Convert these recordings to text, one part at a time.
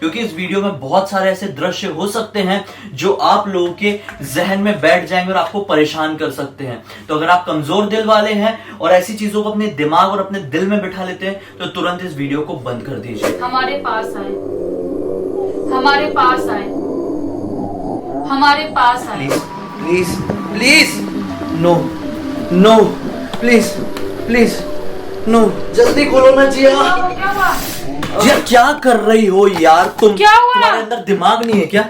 क्योंकि इस वीडियो में बहुत सारे ऐसे दृश्य हो सकते हैं जो आप लोगों के जहन में बैठ जाएंगे और आपको परेशान कर सकते हैं। तो अगर आप कमजोर दिल वाले हैं और ऐसी चीजों को अपने दिमाग और अपने दिल में बिठा लेते हैं तो तुरंत इस वीडियो को बंद कर दीजिए। हमारे पास आए, हमारे पास आए, हमारे पास आए। Please please please no no please please no, जल्दी खोलो ना जिया। क्या हुआ? जिया क्या कर रही हो यार तुम? क्या हुआ? तुम्हारे अंदर दिमाग नहीं है क्या?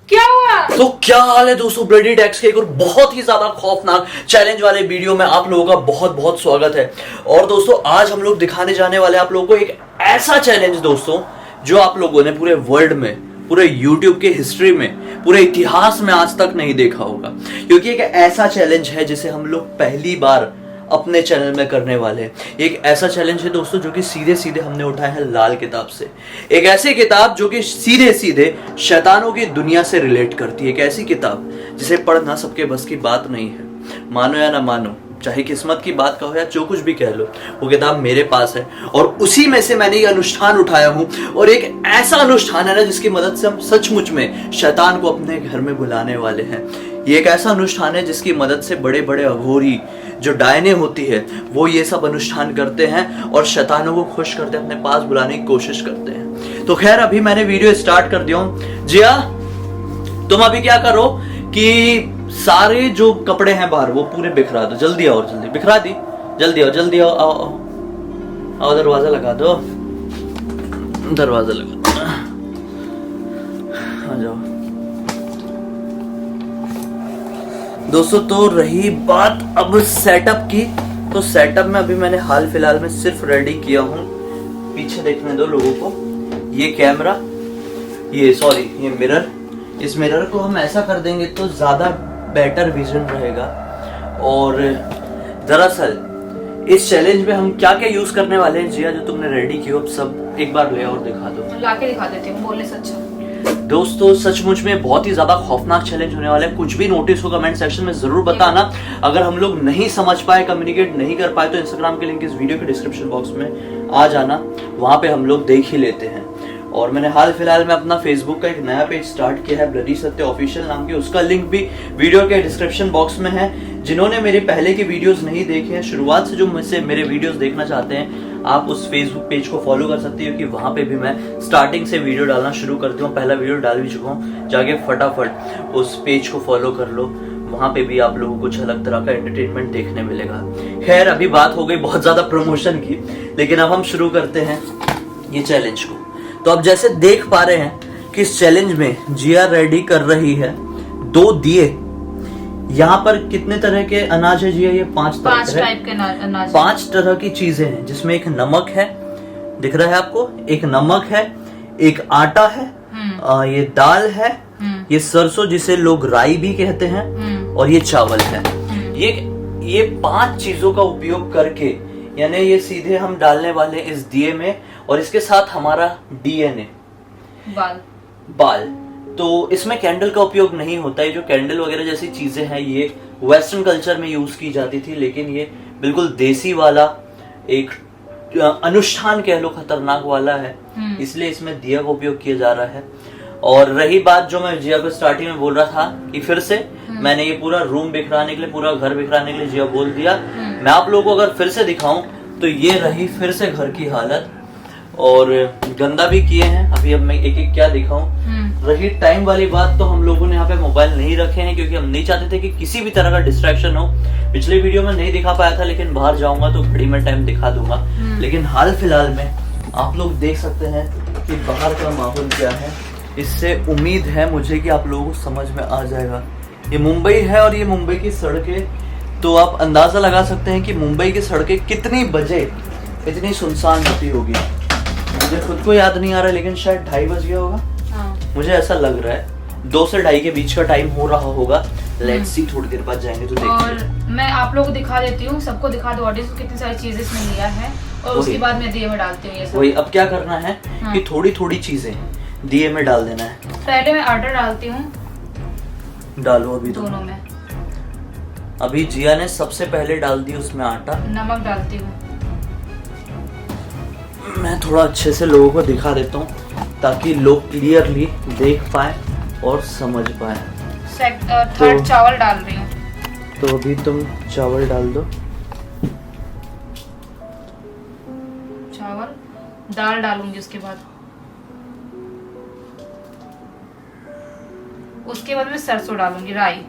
क्या हुआ? तो क्या हाल है दोस्तों, ब्लडी टैक्स के एक और बहुत ही ज्यादा खौफनाक चैलेंज वाले वीडियो में आप लोगों का बहुत बहुत स्वागत है। और दोस्तों आज हम लोग दिखाने जाने वाले आप लोगों को एक ऐसा चैलेंज दोस्तों जो आप लोगों ने पूरे वर्ल्ड में, पूरे YouTube के हिस्ट्री में, पूरे इतिहास में आज तक नहीं देखा होगा। क्योंकि एक ऐसा चैलेंज है जिसे हम लोग पहली बार अपने चैनल में करने वाले हैं। एक ऐसा चैलेंज है दोस्तों जो कि सीधे सीधे हमने उठाया है लाल किताब से। एक ऐसी किताब जो कि सीधे सीधे शैतानों की दुनिया से रिलेट करती है। एक ऐसी किताब जिसे पढ़ना सबके बस की बात नहीं है। मानो या ना मानो, चाहे किस्मत की बात कहो या जो कुछ भी कह लो, वो किताब मेरे पास है और उसी में से मैंने ये अनुष्ठान उठाया हूं। और एक ऐसा अनुष्ठान है ना जिसकी मदद से हम सचमुच में शैतान को अपने घर में बुलाने वाले हैं। ये एक ऐसा अनुष्ठान है जिसकी मदद से बड़े बड़े अघोरी जो डायने होती है वो ये सब अनुष्ठान करते हैं और शैतानों को खुश करते अपने पास बुलाने की कोशिश करते हैं। तो खैर अभी मैंने वीडियो स्टार्ट कर दिया हूं। जिया तुम अभी क्या करो कि सारे जो कपड़े हैं बाहर वो पूरे बिखरा दो। जल्दी आओ, जल्दी बिखरा दी, जल्दी आओ, जल्दी आओ, आओ आओ, आओ दरवाजा लगा दो, दरवाजा लगा, आ जाओ दोस्तों। तो रही बात अब सेटअप की, तो सेटअप में अभी मैंने हाल फिलहाल में सिर्फ रेडी किया हूं। पीछे देखने दो लोगों को, ये कैमरा, ये मिरर। इस मिरर को हम ऐसा कर देंगे तो ज्यादा बेटर विजन रहेगा। और दरअसल इस चैलेंज में हम क्या क्या यूज करने वाले हैं जिया, जो तुमने रेडी किया अब सब एक बार ले और दिखा दो। लाके दिखा देती हूँ, बोलने से अच्छा। दोस्तों सचमुच में बहुत ही ज्यादा खौफनाक चैलेंज होने वाला है। कुछ भी नोटिस हो कमेंट सेक्शन में जरूर बताना। अगर हम लोग नहीं समझ पाए, कम्युनिकेट नहीं कर पाए तो इंस्टाग्राम के लिंक इस वीडियो के डिस्क्रिप्शन बॉक्स में आ जाना, वहां पे हम लोग देख ही लेते हैं। और मैंने हाल फिलहाल में अपना फेसबुक का एक नया पेज स्टार्ट किया है, ब्लडी सत्य ऑफिशियल नाम के। उसका लिंक भी वीडियो के डिस्क्रिप्शन बॉक्स में है। जिन्होंने मेरे पहले के वीडियोस नहीं देखे हैं, शुरुआत से जो मुझसे मेरे वीडियोस देखना चाहते हैं, आप उस फेसबुक पेज को फॉलो कर सकते हो क्योंकि वहां पे भी मैं स्टार्टिंग से वीडियो डालना शुरू करती हूँ। पहला वीडियो डाल भी चुका हूँ, जाके फटाफट उस पेज को फॉलो कर लो। वहां पे भी आप लोगों को कुछ अलग तरह का एंटरटेनमेंट देखने मिलेगा। खैर अभी बात हो गई बहुत ज्यादा प्रमोशन की, लेकिन अब हम शुरू करते हैं ये चैलेंज को। तो अब जैसे देख पा रहे हैं कि इस चैलेंज में जिया रेडी कर रही है 2 दिए। यहाँ पर कितने तरह के अनाज है जिया? ये 5 टाइप के अनाज, 5 तरह की चीजें हैं जिसमें एक नमक है, दिख रहा है आपको, एक नमक है, एक आटा है, ये दाल है, ये सरसों जिसे लोग राई भी कहते हैं, और ये चावल है। ये 5 चीजों का उपयोग करके यानी ये सीधे हम डालने वाले इस दिए में, और इसके साथ हमारा DNA बाल। तो इसमें कैंडल का उपयोग नहीं होता है। जो कैंडल वगैरह जैसी चीजें हैं ये वेस्टर्न कल्चर में यूज की जाती थी, लेकिन ये बिल्कुल देसी वाला एक अनुष्ठान कह लो, खतरनाक वाला है, इसलिए इसमें दिया का उपयोग किया जा रहा है। और रही बात जो मैं जिया को स्टार्टिंग में बोल रहा था कि फिर से मैंने ये पूरा रूम बिखराने के लिए, पूरा घर बिखराने के लिए जिया बोल दिया। मैं आप लोगों को अगर फिर से दिखाऊं तो ये रही फिर से घर की हालत, और गंदा भी किए हैं। अभी अब मैं एक एक क्या दिखाऊं। रही टाइम वाली बात, तो हम लोगों ने यहाँ पे मोबाइल नहीं रखे हैं क्योंकि हम नहीं चाहते थे कि किसी भी तरह का डिस्ट्रैक्शन हो। पिछले वीडियो में नहीं दिखा पाया था, लेकिन बाहर जाऊंगा तो घड़ी में टाइम दिखा दूंगा। लेकिन हाल फिलहाल में आप लोग देख सकते हैं कि बाहर का माहौल क्या है। इससे उम्मीद है मुझे कि आप लोगों को समझ में आ जाएगा। ये मुंबई है और ये मुंबई की सड़कें, तो आप अंदाजा लगा सकते हैं कि मुंबई की सड़कें कितनी बजे इतनी सुनसान होती होगी। मुझे खुद को याद नहीं आ रहा, लेकिन शायद 2:30 बज गया होगा। मुझे ऐसा लग रहा है 2 से 2:30 के बीच का टाइम हो रहा होगा। लेट्स सी, थोड़ी देर बाद जाएंगे तो देखेंगे। और मैं आप लोगों को दिखा देती हूँ, सबको दिखा दो ऑडियंस को कितनी सारी चीजें इसमें लिया है, और उसके बाद मैं दिए में डालती हूँ ये सब। वही अब क्या करना है कि थोड़ी थोड़ी चीजें दिए में डाल देना है। पहले मैं आटा डालती हूँ, डालो अभी दोनों में। अभी जिया ने सबसे पहले डाल दी उसमें आटा। नमक डालती हूँ। मैं थोड़ा अच्छे से लोगों को दिखा देता हूँ ताकि लोग क्लियरली देख पाए और समझ पाए। थर्ड चावल डाल रही हूँ। तो अभी तुम चावल डाल दो। चावल, दाल डालूंगी उसके बाद मैं सरसों डालूंगी, राई।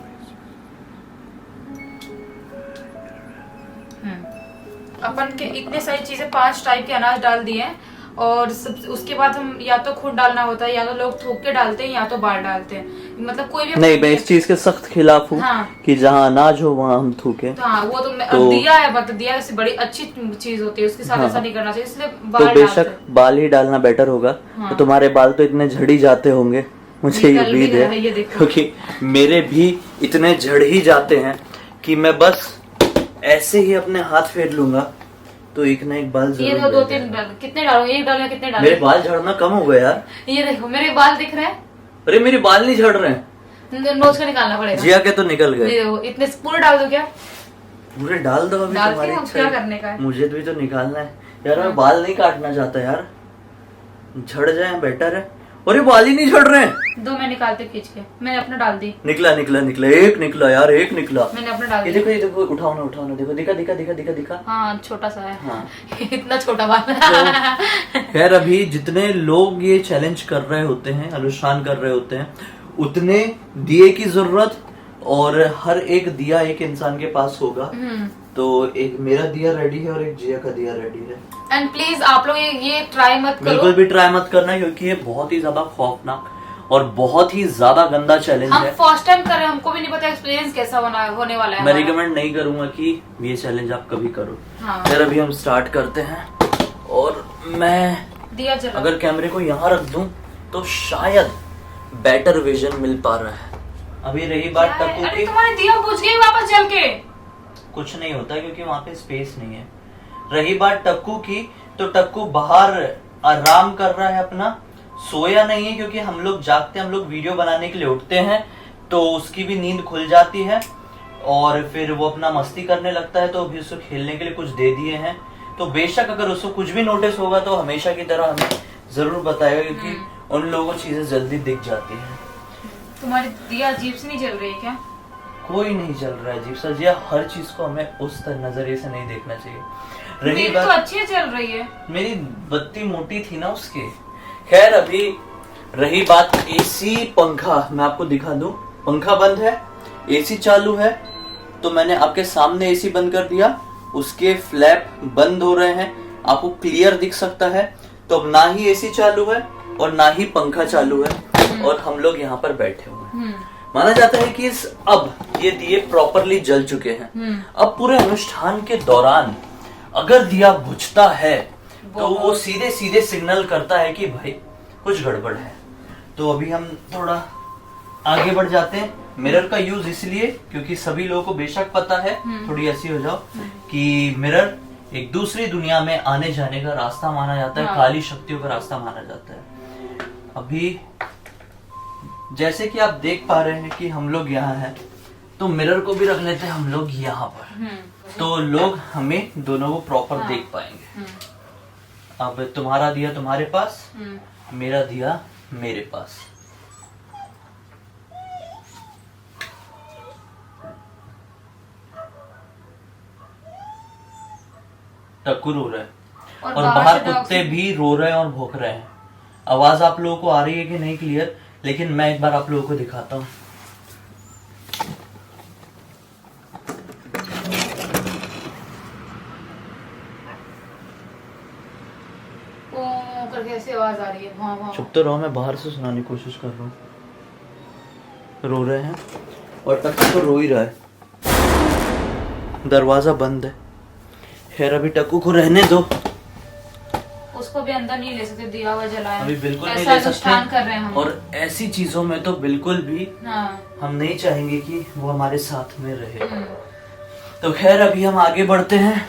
अपन के इतने सारी चीजें 5 टाइप के अनाज डाल दिए हैं और उसके बाद हम या तो खुद डालना होता है या तो लोग थोक के डालते हैं या तो बाल डालते हैं। मतलब कोई भी नहीं, मैं इस चीज के सख्त खिलाफ हूँ। हाँ। कि जहाँ अनाज हो वहाँ हम थूके। तो हाँ, वो तो दिया है, बट दिया से बड़ी अच्छी चीज होती है, उसके साथ हाँ। ऐसा नहीं करना चाहिए, इसलिए तो बाल बेशक बाल ही डालना बेटर होगा। हाँ। तो तुम्हारे बाल तो इतने झड़ ही जाते होंगे, मुझे ये उम्मीद है, ये देखो। क्योंकि मेरे भी इतने झड़ ही जाते हैं कि मैं बस ऐसे ही अपने हाथ फेर लूंगा तो एक ना एक बाल ये जरूर 2-3 कितने डालो, एक डालो, कितने डालो? मेरे बाल झड़ना कम हो गया यार। ये देखो मेरे बाल दिख रहे हैं। अरे मेरे बाल नहीं झड़ रहे हैं, नोच कर निकालना पड़ेगा। जिया के तो निकल गए। ये देखो, इतने पूरे डाल दो क्या? पूरे डाल दो, अभी डालती तुम्हारी हूँ, इच्छा क्या है। करने का है? मुझे भी तो निकालना है यार, मैं बाल नहीं काटना चाहता यार, झड़ जाए बेटर है। अरे बाल ही नहीं झड़ रहे हैं। दो मैं निकालते खींच के, मैंने अपना डाल दी। निकला निकला निकला, एक निकला यार, एक निकला। मैंने अपना डाल ये दिया। देखो ये देखो, उठाओ ना देखो, दिखा दिखा दिखा दिखा दिखा। हाँ, छोटा सा है। हाँ। इतना छोटा बाल। खैर अभी जितने लोग ये चैलेंज कर रहे होते हैं, अनुष्ठान कर रहे होते हैं, उतने दिए की जरूरत, और हर एक दिया एक इंसान के पास होगा। तो एक मेरा दिया रेडी है और एक जिया का दिया रेडी है। एंड प्लीज आप लोग ये ट्राई मत करो, बिल्कुल भी ट्राई मत करना, क्योंकि ये बहुत ही ज्यादा खौफनाक और बहुत ही ज्यादा गंदा चैलेंज हम है। फर्स्ट टाइम कर रहे हैं, हमको भी नहीं पता एक्सपीरियंस कैसा होने वाला है। मैं रिकमेंड नहीं करूंगा कि ये चैलेंज आप कभी करो। हाँ। फिर अभी हम स्टार्ट करते हैं, और मैं दिया जला। अगर कैमरे को यहाँ रख दूं तो शायद बेटर विजन मिल पा रहा है। अभी रही बात टक्कू अरे की, तुम्हारे दिया बुझ गई वापस जल के। कुछ नहीं होता क्योंकि वहां पे स्पेस नहीं है। रही बात टक्कू की, तो टक्कू बाहर आराम कर रहा है अपना, सोया नहीं है, क्योंकि हम लोग जागते हैं, हम लोग वीडियो बनाने के लिए उठते हैं तो उसकी भी नींद खुल जाती है और फिर वो अपना मस्ती करने लगता है। तो अभी उसको खेलने के लिए कुछ दे दिए हैं, तो बेशक अगर उसको कुछ भी नोटिस होगा तो हमेशा की तरह हमें जरूर बताएगा, क्योंकि उन लोगों को चीजें जल्दी दिख जाती है। तुम्हारी दिया अजीब से नहीं जल रही है क्या? कोई नहीं चल रहा है अजीब सा, जिया हर चीज को हमें उस नजरिए से नहीं देखना चाहिए। रही मेरी बात, तो अच्छी चल रही है। मेरी बत्ती मोटी थी ना उसकी। खैर अभी रही बात एसी पंखा, मैं आपको दिखा दूं, पंखा बंद है, एसी चालू है। तो मैंने आपके सामने एसी बंद कर दिया, उसके फ्लैप बंद हो रहे हैं, आपको क्लियर दिख सकता है। तो अब ना ही एसी चालू है और ना ही पंखा चालू है, और हम लोग यहाँ पर बैठे हुए हैं। माना जाता है कि अब ये दिए प्रॉपरली जल चुके हैं। अब पूरे अनुष्ठान के दौरान अगर दिया बुझता है तो वो सीधे सीधे सिग्नल करता है कि भाई कुछ गड़बड़ है। तो अभी हम थोड़ा आगे बढ़ जाते हैं। मिरर का यूज इसलिए क्योंकि सभी लोगों को बेशक पता है, थोड़ी ऐसी हो जाओ, कि मिरर एक दूसरी दुनिया में आने जाने का रास्ता माना जाता है, काली शक्तियों का रास्ता माना जाता है। अभी जैसे कि आप देख पा रहे हैं कि हम लोग यहाँ हैं, तो मिरर को भी रख लेते हैं हम लोग यहाँ पर, तो लोग हमें दोनों को प्रॉपर देख पाएंगे। अब तुम्हारा दिया तुम्हारे पास, मेरा दिया मेरे पास। टक्कू रो रहा है और बाहर कुत्ते भी रो रहे हैं और भौंक रहे हैं। आवाज आप लोगों को आ रही है कि नहीं क्लियर, लेकिन मैं एक बार आप लोगों को दिखाता हूँ। करके ऐसी आवाज आ रही है। हाँ हाँ। चुप तो रहो, मैं बाहर से सुनाने की कोशिश कर रहा हूँ। रो रहे हैं और टक्कू तो रो ही रहा है, दरवाजा बंद है। खैर अभी टक्कू को रहने दो, उसको भी अंदर नहीं ले सकते, दिया हुआ जलाया अभी बिल्कुल नहीं ऐसा ले अनुष्ठान सकते। कर रहे हैं हम। और ऐसी चीजों में तो बिल्कुल भी हम नहीं चाहेंगे कि वो हमारे साथ में रहे। तो खैर अभी हम आगे बढ़ते हैं।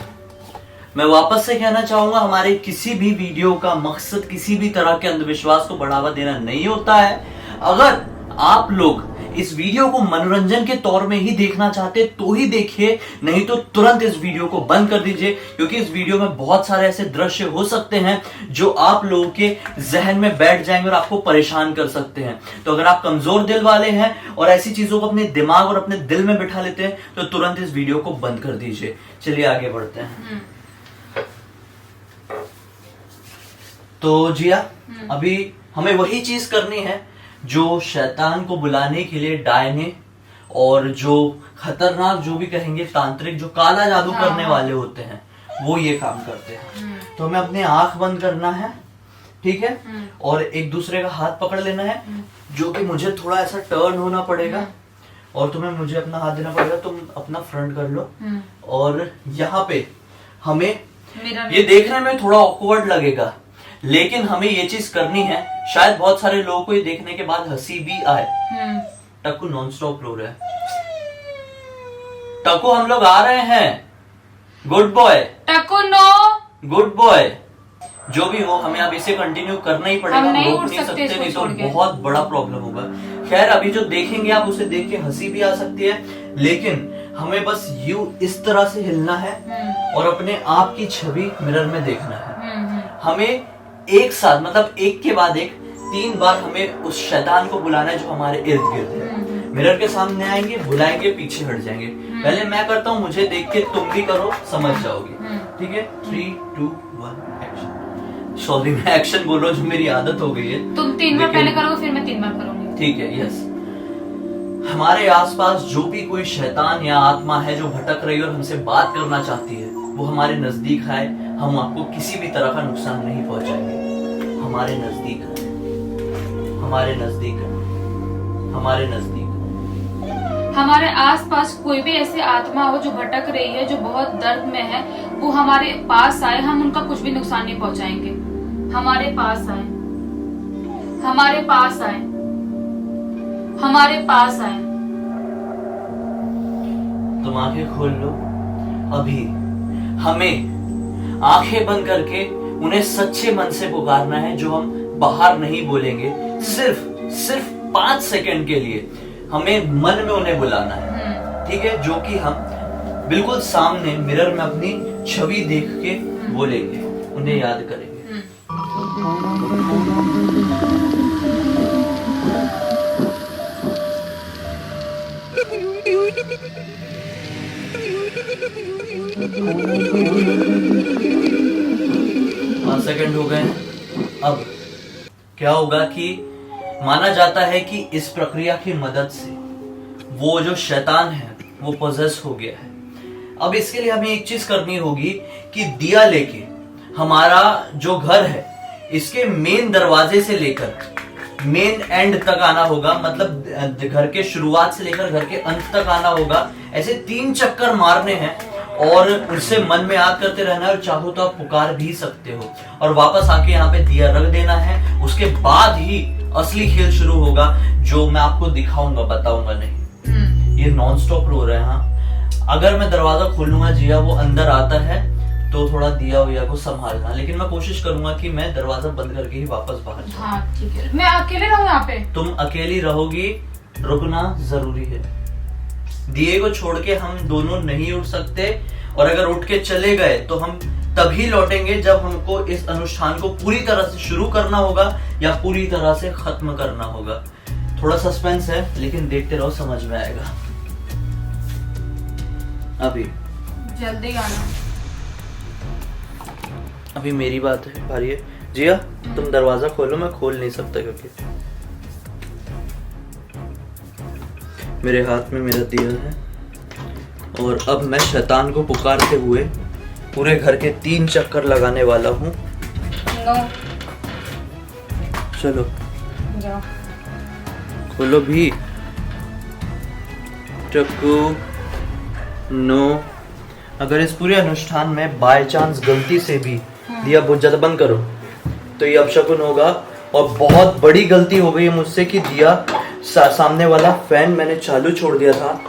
मैं वापस से कहना चाहूंगा, हमारे किसी भी वीडियो का मकसद किसी भी तरह के अंधविश्वास को बढ़ावा देना नहीं होता है। अगर आप लोग इस वीडियो को मनोरंजन के तौर में ही देखना चाहते तो ही देखिए, नहीं तो तुरंत इस वीडियो को बंद कर दीजिए, क्योंकि इस वीडियो में बहुत सारे ऐसे दृश्य हो सकते हैं जो आप लोगों के जहन में बैठ जाएंगे और आपको परेशान कर सकते हैं। तो अगर आप कमजोर दिल वाले हैं और ऐसी चीजों को अपने दिमाग और अपने दिल में बिठा लेते हैं तो तुरंत इस वीडियो को बंद कर दीजिए। चलिए आगे बढ़ते हैं। तो जिया, अभी हमें वही चीज करनी है जो शैतान को बुलाने के लिए डायने और जो खतरनाक, जो भी कहेंगे तांत्रिक, जो काला जादू करने वाले होते हैं, वो ये काम करते हैं। तो हमें अपने आंख बंद करना है, ठीक है, और एक दूसरे का हाथ पकड़ लेना है, जो कि मुझे थोड़ा ऐसा टर्न होना पड़ेगा और तुम्हें मुझे अपना हाथ देना पड़ेगा। तुम अपना फ्रंट कर लो और यहाँ पे हमें ये देखने में थोड़ा ऑकवर्ड लगेगा, लेकिन हमें ये चीज करनी है। शायद बहुत सारे लोगों को ये देखने के बाद हंसी भी आए। टक्कू नॉन स्टॉप रो रहा है। टक्कू हम लोग आ रहे हैं, good boy. Takku no, good boy. जो भी हो, हमें अब इसे कंटिन्यू करना ही पड़ेगा, हम रोक नहीं सकते, नहीं तो बहुत बड़ा प्रॉब्लम होगा। खैर, अभी जो देखेंगे आप उसे देख के हंसी भी आ सकती है, लेकिन हमें बस यूं इस तरह से हिलना है और अपने आप की छवि मिरर में देखना है। हमें एक साथ, मतलब एक के बाद एक 3 बार हमें उस शैतान को बुलाना है जो हमारे इर्द गिर्द है। मिरर के सामने आएंगे, बुलाएंगे, पीछे हट जाएंगे। पहले मैं करता हूँ, मुझे देख के तुम भी करो, समझ जाओगे, ठीक है। 3, 2, 1 एक्शन। सॉरी, मैं एक्शन बोल रहा हूँ, जो मेरी आदत हो गई है। तुम 3 बार पहले करोगे, फिर मैं 3 बार करूंगी, ठीक है। यस, हमारे आसपास जो भी कोई शैतान या आत्मा है जो भटक रही है और हमसे बात करना चाहती है, वो हमारे नजदीक आए। हम आपको किसी भी तरह का नुकसान नहीं पहुंचाएंगे। हमारे नजदीक है, हमारे नजदीक है, हमारे नजदीक है। हमारे आसपास कोई भी ऐसी आत्मा हो जो भटक रही है, जो बहुत दर्द में है, वो हमारे पास आए। हम उनका कुछ भी नुकसान नहीं पहुंचाएंगे। हमारे पास आए, हमारे पास आए, हमारे पास आए। तुम आंखें खोल लो। अभी हमें आंखें बंद करके उन्हें सच्चे मन से पुकारना है, जो हम बाहर नहीं बोलेंगे। सिर्फ 5 सेकंड के लिए हमें मन में उन्हें बुलाना है, ठीक है, जो कि हम बिल्कुल सामने मिरर में अपनी छवि देख के बोलेंगे, उन्हें याद करेंगे। पाँच सेकंड हो गए। अब क्या होगा कि माना जाता है कि इस प्रक्रिया की मदद से वो जो शैतान है वो पोजेस हो गया है। अब इसके लिए हमें एक चीज करनी होगी कि दिया लेके हमारा जो घर है, इसके मेन दरवाजे से लेकर मेन एंड तक आना होगा। मतलब घर के शुरुआत से लेकर घर के अंत तक आना होगा। ऐसे 3 चक्कर मारने हैं और उससे मन में याद करते रहना है, और चाहो तो आप पुकार भी सकते हो और वापस आके यहाँ पे दिया रख देना है। उसके बाद ही असली खेल शुरू होगा, जो मैं आपको दिखाऊंगा, बताऊंगा नहीं। ये नॉन स्टॉप रो रहे हैं। हाँ, अगर मैं दरवाजा खोलूंगा, जिया वो अंदर आता है, तो थोड़ा दिया हुआ को संभालना, लेकिन मैं कोशिश करूंगा कि मैं दरवाजा बंद करके ही वापस बाहर जाऊं। हाँ, ठीक है। मैं अकेले रहूं यहाँ पे? तुम अकेली रहोगी, रुकना जरूरी है। दिए को छोड़ के हम दोनों नहीं उठ सकते, और अगर उठ के चले गए तो हम तभी लौटेंगे जब हमको इस अनुष्ठान को पूरी तरह से शुरू करना होगा या पूरी तरह से खत्म करना होगा। थोड़ा सस्पेंस है, लेकिन देखते रहो, समझ में आएगा। अभी जल्दी आना। अभी मेरी बात है, बारी है। जिया, तुम दरवाजा खोलो, मैं खोल नहीं सकता क्योंकि मेरे हाथ में मेरा दिया है। और अब मैं शैतान को पुकारते हुए पूरे घर के 3 चक्कर लगाने वाला हूँ। चलो जाओ, खोलो भी। टक्कू, नो। अगर इस पूरे अनुष्ठान में बाय चांस गलती से भी दिया बहुत ज्यादा बंद करो तो ये अपशकुन होगा। और बहुत बड़ी गलती हो गई है मुझसे कि दिया सामने वाला फैन मैंने चालू छोड़ दिया था।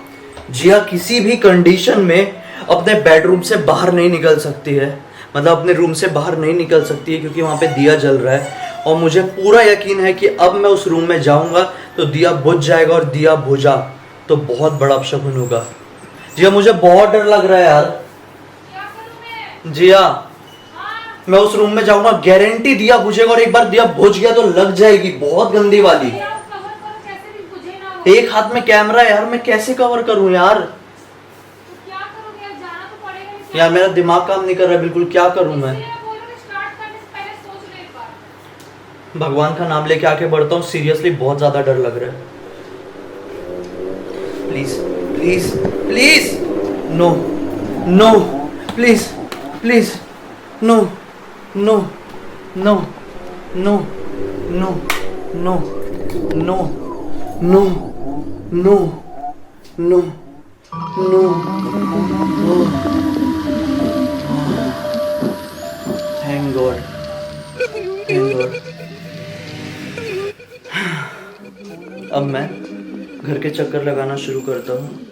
जिया किसी भी कंडीशन में अपने बेडरूम से बाहर नहीं निकल सकती है, मतलब अपने रूम से बाहर नहीं निकल सकती है, क्योंकि वहां पे दिया जल रहा है। और मुझे पूरा यकीन है कि अब मैं उस रूम में जाऊंगा तो दिया बुझ जाएगा, और दिया बुझा तो बहुत बड़ा अपशकुन होगा। जिया मुझे बहुत डर लग रहा है यार। जिया मैं उस रूम में जाऊंगा, गारंटी दिया बुझेगा, और एक बार दिया बुझ गया तो लग जाएगी बहुत गंदी वाली। एक हाथ में कैमरा है यार, मैं कैसे कवर करूं यार? यार मेरा दिमाग काम नहीं कर रहा है बिल्कुल, क्या करूं मैं? भगवान का नाम लेके आके बढ़ता हूँ, सीरियसली बहुत ज्यादा डर लग रहा है। Please please please, no no, please please, no no no no no no no no no no no. Thank God, thank God. अब मैं घर के चक्कर लगाना शुरू करता हूँ।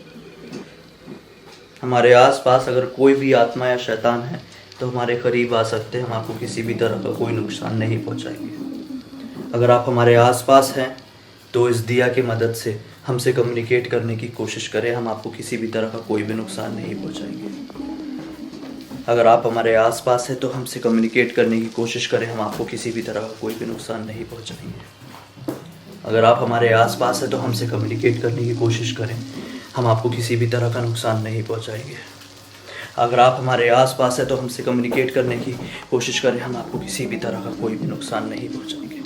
हमारे आसपास अगर कोई भी आत्मा या शैतान है तो हमारे करीब आ सकते हैं, हम आपको किसी भी तरह का कोई नुकसान नहीं पहुंचाएंगे। अगर आप हमारे आसपास हैं तो इस दिया की मदद से हमसे कम्युनिकेट करने की कोशिश करें, हम आपको किसी भी तरह का कोई भी नुकसान नहीं पहुंचाएंगे। अगर आप हमारे आसपास हैं तो हमसे कम्युनिकेट करने की कोशिश करें, हम आपको किसी भी तरह का कोई भी नुकसान नहीं पहुंचाएंगे। अगर आप हमारे आसपास हैं तो हमसे कम्युनिकेट करने की कोशिश करें, हम आपको किसी भी तरह का नुकसान नहीं पहुंचाएंगे। अगर आप हमारे आसपास हैं तो हमसे कम्युनिकेट करने की कोशिश करें, हम आपको किसी भी तरह का कोई भी नुकसान नहीं पहुंचाएंगे।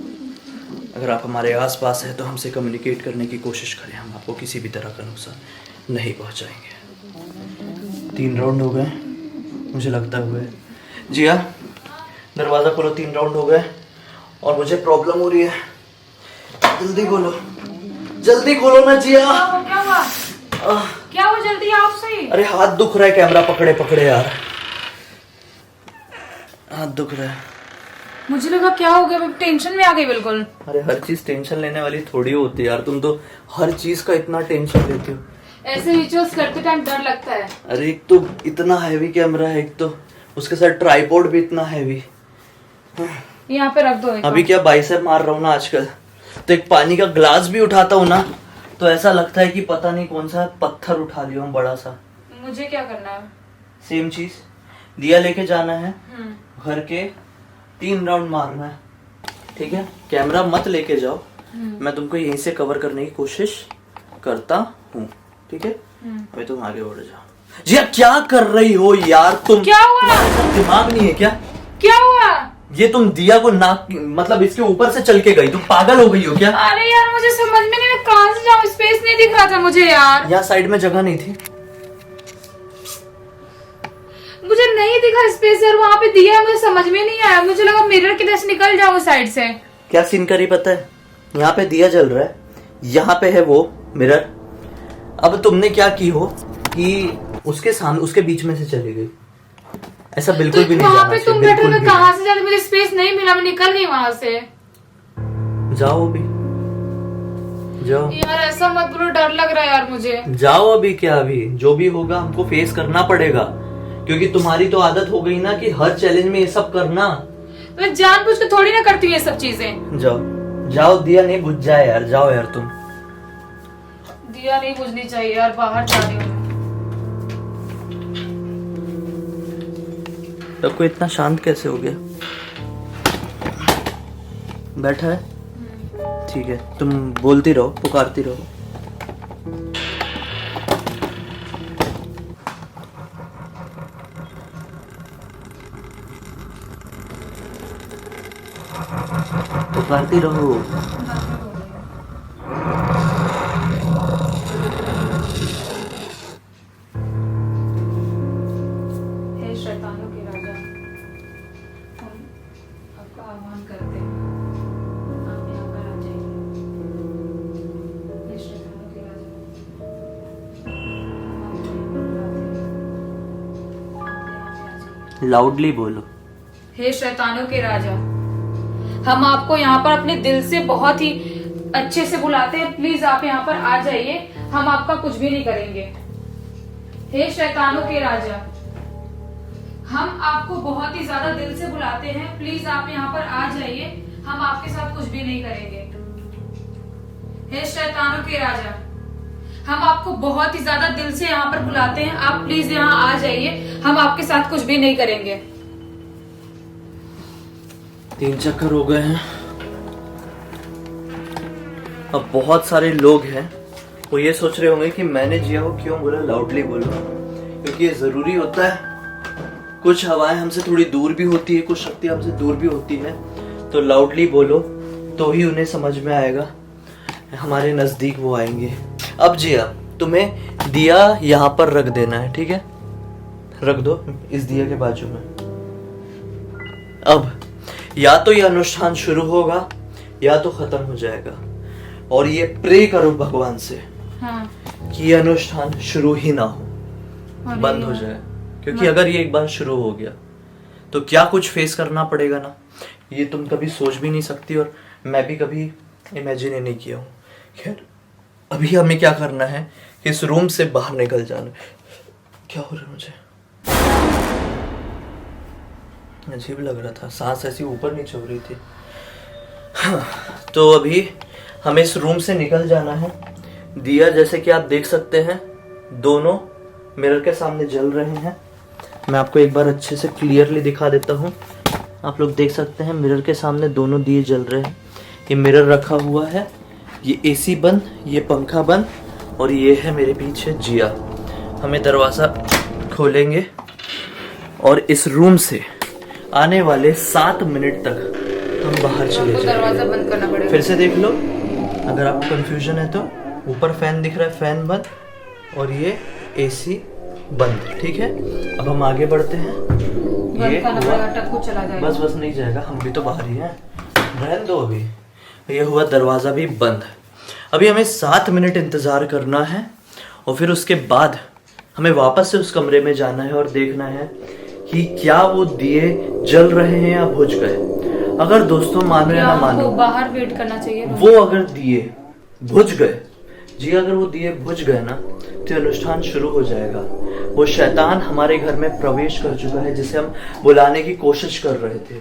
अगर आप हमारे आसपास हैं तो हमसे कम्युनिकेट करने की कोशिश करें, हम आपको किसी भी तरह का नुकसान नहीं पहुंचाएंगे। 3 राउंड हो गए मुझे लगता हुए। जिया दरवाज़ा खोलो, 3 राउंड हो गए और मुझे प्रॉब्लम हो रही है। जल्दी खोलो, जल्दी खोलो ना जिया। क्या हुआ? क्या हुआ? जल्दी आप सही। अरे हाथ दुख रहा है, कैमरा पकड़े पकड़े यार, हाथ दुख रहा है। मुझे लगा क्या हो गया, मैं टेंशन में आ गई बिल्कुल। अरे हर चीज टेंशन लेने वाली थोड़ी होती है यार, तुम तो हर चीज का इतना टेंशन लेती हो। ऐसे रिचुअल्स करते टाइम डर लगता है। अरे एक तो इतना हैवी कैमरा है, एक तो उसके साथ ट्राइपॉड भी इतना हैवी। यहाँ पे रख दो। अभी क्या बाइसेप मार रहा हूँ ना आजकल, तो एक पानी का ग्लास भी उठाता हूँ ना तो ऐसा लगता है कि पता नहीं कौन सा पत्थर उठा लिया हूँ बड़ा सा। मुझे क्या करना है? सेम चीज, दिया लेके जाना है, घर के 3 राउंड मारना है, ठीक है? कैमरा मत लेके जाओ, मैं तुमको यहीं से कवर करने की कोशिश करता हूँ, ठीक है? अभी तुम आगे बढ़ जाओ। जी क्या कर रही हो यार तुम? क्या हुआ? दिमाग नहीं है क्या? क्या हुआ? ये तुम दिया को नाक मतलब इसके ऊपर से चल के गई, तुम पागल हो गई हो क्या? अरे यार मुझे समझ में नहीं, मैं कहां से जाऊं, स्पेस नहीं दिख रहा था मुझे यार। यहाँ साइड में जगह नहीं थी, मुझे नहीं दिखा स्पेस यार, वहाँ पे दिया है, मुझे समझ में नहीं आया। मुझे लगा मिरर की तरह से निकल जाऊं साइड से। क्या सीन करी पता है? यहाँ पे दिया जल रहा है, यहाँ पे है वो मिरर। अब तुमने क्या की हो कि उसके सामने उसके बीच में से चली गई, ऐसा बिल्कुल भी नहीं वहाँ जाना पे चाहिए, तुम बैठे, बिल्कुल मैं भी कहाँ से जाती, मुझे स्पेस नहीं मिला, मैं निकल गई वहाँ से। नहीं। जाओ अभी, जाओ यार ऐसा मत बोलो, डर लग रहा है यार मुझे। जाओ अभी, क्या अभी जो भी होगा हमको फेस करना पड़ेगा, क्योंकि तुम्हारी तो आदत हो गई ना कि हर चैलेंज में ये सब करना। मैं जानबूझ के थोड़ी ना करती हूँ ये सब चीजें। जाओ जाओ, दिया नहीं बुझ जाए यार, जाओ यार तुम। दिया नहीं बुझनी चाहिए यार, बाहर जा रही हूँ। सबको इतना शांत कैसे हो गया? बैठा है, ठीक है, तुम बोलती रहो, पुकारती रहो। पुकारती रहो। हे शैतानों के राजा, हम आपका आह्वान करते हैं, आप यहाँ पर आ जाइए। हे शैतानों के राजा, हम आपको यहाँ पर बुलाते हैं, आप यहाँ पे आ जाइए। लाउडली बोलो। हे शैतानों के राजा, हम आपको यहाँ पर अपने दिल से बहुत ही अच्छे से बुलाते हैं, प्लीज आप यहाँ पर आ जाइए, हम आपका कुछ भी नहीं करेंगे। हे शैतानों के राजा, हम आपको बहुत ही ज्यादा दिल से बुलाते हैं, प्लीज आप यहाँ पर आ जाइए, हम आपके साथ कुछ भी नहीं करेंगे। हे शैतानों के राजा, हम आपको बहुत ही ज्यादा दिल से यहाँ पर बुलाते हैं, आप प्लीज यहाँ आ जाइए, हम आपके साथ कुछ भी नहीं करेंगे। 3 चक्कर हो गए हैं। अब बहुत सारे लोग हैं, वो ये सोच रहे होंगे कि मैंने जिया को क्यों बोला लाउडली बोलो, क्योंकि ये जरूरी होता है। कुछ हवाएं हमसे थोड़ी दूर भी होती है, कुछ शक्ति हमसे दूर भी होती है, तो लाउडली बोलो तो ही उन्हें समझ में आएगा, हमारे नजदीक वो आएंगे। अब जिया, तुम्हें दिया यहाँ पर रख देना है, ठीक है? रख दो इस दिया के बाजू में। अब या तो ये अनुष्ठान शुरू होगा या तो खत्म हो जाएगा, और ये प्रे करो भगवान से कि ये अनुष्ठान शुरू ही ना हो, बंद हो जाए। क्योंकि अगर ये एक बार शुरू हो गया तो क्या कुछ फेस करना पड़ेगा ना, ये तुम कभी सोच भी नहीं सकती, और मैं भी कभी इमेजिन ही नहीं किया हूँ। खैर, अभी हमें क्या करना है, इस रूम से बाहर निकल जाना। क्या हो रहा है मुझे? अजीब लग रहा था, सांस ऐसी ऊपर नीचे हो रही थी। हाँ, तो अभी हमें इस रूम से निकल जाना है। दिया जैसे कि आप देख सकते हैं दोनों मिरर के सामने जल रहे हैं। मैं आपको एक बार अच्छे से क्लियरली दिखा देता हूँ। आप लोग देख सकते हैं मिरर के सामने दोनों दिए जल रहे हैं। ये मिरर रखा हुआ है, ये एसी बंद, ये पंखा बंद, और ये है मेरे पीछे जिया। हमें दरवाज़ा खोलेंगे और इस रूम से आने वाले 7 मिनट तक हम बाहर चले जाएंगे। दरवाजा बंद करना पड़ेगा। फिर से देख लो, अगर आपको कंफ्यूजन है तो ऊपर फैन दिख रहा है, फैन बंद, और ये एसी बंद, ठीक है? अब हम आगे बढ़ते हैं। ये चला जाएगा। बस नहीं जाएगा, हम भी तो बाहर ही हैं, रहने दो। अभी ये हुआ, दरवाज़ा भी बंद। अभी हमें 7 मिनट इंतज़ार करना है, और फिर उसके बाद हमें वापस से उस कमरे में जाना है और देखना है कि क्या वो दिए जल रहे हैं या बुझ गए। अगर दोस्तों मानो या ना मानो, बाहर वेट करना चाहिए। वो अगर दिए बुझ गए जी, अगर वो दिए बुझ गए ना, तो अनुष्ठान शुरू हो जाएगा। वो शैतान हमारे घर में प्रवेश कर चुका है, जिसे हम बुलाने की कोशिश कर रहे थे,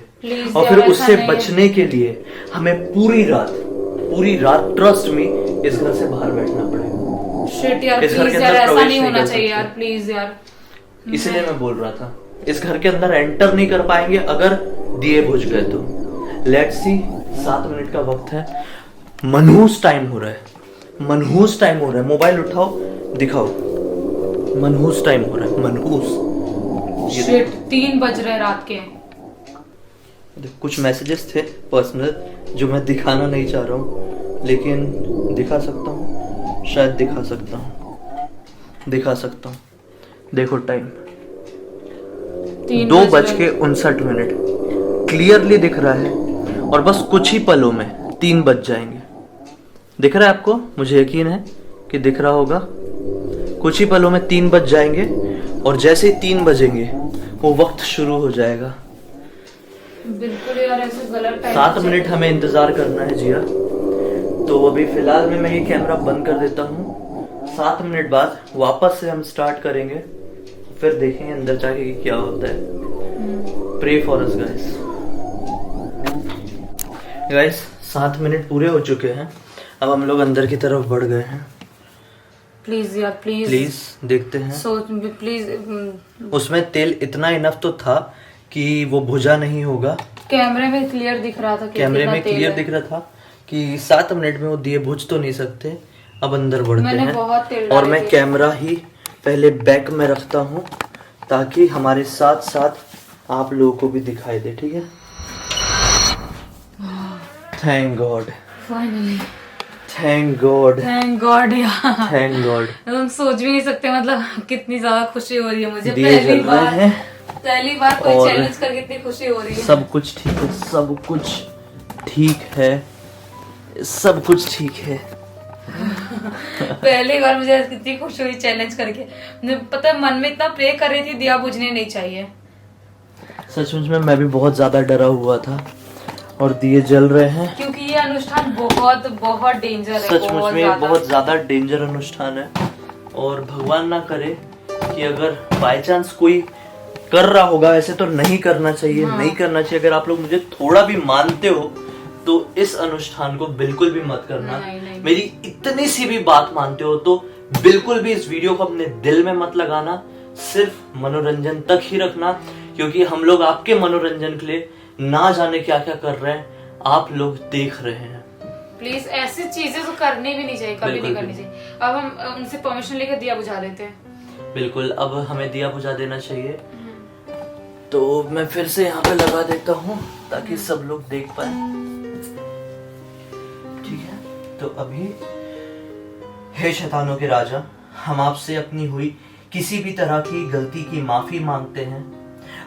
और फिर उससे बचने के लिए हमें पूरी रात ट्रस्ट में इस घर से बाहर बैठना पड़ेगा। शिट यार, प्लीज यार, ऐसा नहीं होना चाहिए यार, प्लीज यार। इसलिए मैं बोल रहा था, इस घर के अंदर एंटर नहीं कर पाएंगे अगर दिए बुझ गए तो। लेट्स सी, 7 मिनट का वक्त है। मनहूस टाइम हो रहा है, मोबाइल उठाओ, दिखाओ। मनहूस टाइम हो रहा है, मनहूस। शिट, 3 बज रहे रात के। कुछ मैसेजेस थे पर्सनल जो मैं दिखाना नहीं चाह रहा हूँ, लेकिन दिखा सकता हूँ, शायद दिखा सकता हूँ। देखो टाइम 2:59 क्लियरली दिख रहा है, और बस कुछ ही पलों में 3 बज जाएंगे। दिख रहा है आपको? मुझे यकीन है कि दिख रहा होगा। कुछ ही पलों में 3 बज जाएंगे, और जैसे ही 3 बजेंगे वो वक्त शुरू हो जाएगा। बिल्कुल यार, ऐसे गलत टाइम। 7 मिनट हमें इंतजार करना है जिया। तो अभी फिलहाल में मैं ये कैमरा बंद कर देता हूँ। 7 मिनट बाद वापस से हम स्टार्ट करेंगे, फिर देखेंगे अंदर जाके कि क्या होता है। Pray for us guys. 7 minute पूरे हो चुके हैं, अब हम लोग अंदर की तरफ बढ़ गए हैं। प्लीज यार, प्लीज देखते हैं। प्लीज। उसमें तेल इतना इनफ तो था कि वो भुजा नहीं होगा। कैमरे में क्लियर दिख रहा था कि 7 मिनट में वो दिए बुझ तो नहीं सकते। अब अंदर बढ़ते हैं, और मैं कैमरा ही पहले बैक में रखता हूँ ताकि हमारे साथ साथ आप लोगों को भी दिखाई दे, ठीक है? Thank God, finally. Thank God यार, थैंक गॉड। तुम सोच भी नहीं सकते, मतलब कितनी ज्यादा खुशी हो रही है मुझे। पहली बार कोई चैलेंज करके इतनी खुशी हो रही है। सब कुछ ठीक है। पहली बार मुझे कितनी खुशी हुई चैलेंज करके। मुझे पता है, मन में इतना प्रे कर रही थी दिया बुझने नहीं चाहिए। सचमुच में मैं भी बहुत ज्यादा डरा हुआ था, और दिए जल रहे हैं क्योंकि ये अनुष्ठान बहुत बहुत डेंजर है। सचमुच में बहुत ज्यादा डेंजर अनुष्ठान है, और भगवान ना करे कि अगर बाय चांस कोई कर रहा होगा, ऐसे तो नहीं करना चाहिए। नहीं करना चाहिए। अगर आप लोग मुझे थोड़ा भी मानते हो तो इस अनुष्ठान को बिल्कुल भी मत करना। नहीं। मेरी इतनी सी भी बात मानते हो तो बिल्कुल भी इस वीडियो को अपने दिल में मत लगाना, सिर्फ मनोरंजन तक ही रखना, क्योंकि हम लोग आपके मनोरंजन के लिए ना जाने क्या क्या कर रहे हैं, आप लोग देख रहे हैं। प्लीज ऐसी चीजें तो करनी भी नहीं चाहिए, कभी नहीं करनी चाहिए। अब हम उनसे परमिशन लेकर दिया बुझा देते हैं। बिल्कुल, अब हमें दिया बुझा देना चाहिए। तो मैं फिर से यहाँ पे लगा देता हूँ ताकि सब लोग देख पाए। ठीक है, तो अभी हे शैतानों के राजा, हम आपसे अपनी हुई किसी भी तरह की गलती की माफी मांगते हैं।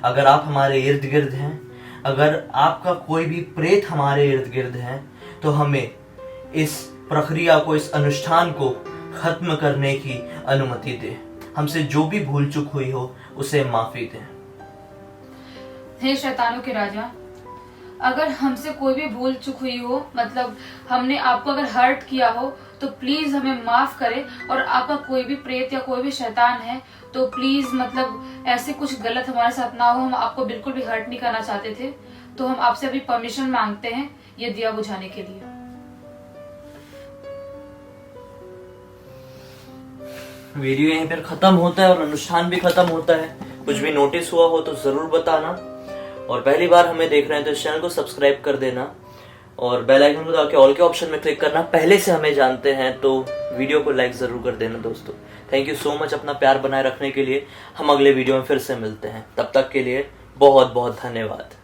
अगर आप हमारे इर्द गिर्द हैं, अगर आपका कोई भी प्रेत हमारे इर्द गिर्द है, तो हमें इस प्रक्रिया को, इस अनुष्ठान को खत्म करने की अनुमति दे। हमसे जो भी भूल चूक हुई हो उसे माफी दें। हे शैतानों के राजा, अगर हमसे कोई भी भूल चूक हुई हो, मतलब हमने आपको अगर हर्ट किया हो, तो प्लीज हमें माफ करें। और आपका कोई भी प्रेत या कोई भी शैतान है तो प्लीज मतलब ऐसे कुछ गलत हमारे साथ ना हो। हम आपको बिल्कुल भी हर्ट नहीं करना चाहते थे, तो हम आपसे अभी परमिशन मांगते हैं ये दिया बुझाने के लिए। वीडियो यहीं पर खत्म होता है और अनुष्ठान भी खत्म होता है। कुछ भी नोटिस हुआ हो तो जरूर बताना, और पहली बार हमें देख रहे हैं तो इस चैनल को सब्सक्राइब कर देना और बेल आइकन को दबा के ऑल के ऑप्शन में क्लिक करना। पहले से हमें जानते हैं तो वीडियो को लाइक जरूर कर देना दोस्तों। थैंक यू सो मच अपना प्यार बनाए रखने के लिए। हम अगले वीडियो में फिर से मिलते हैं, तब तक के लिए बहुत बहुत धन्यवाद।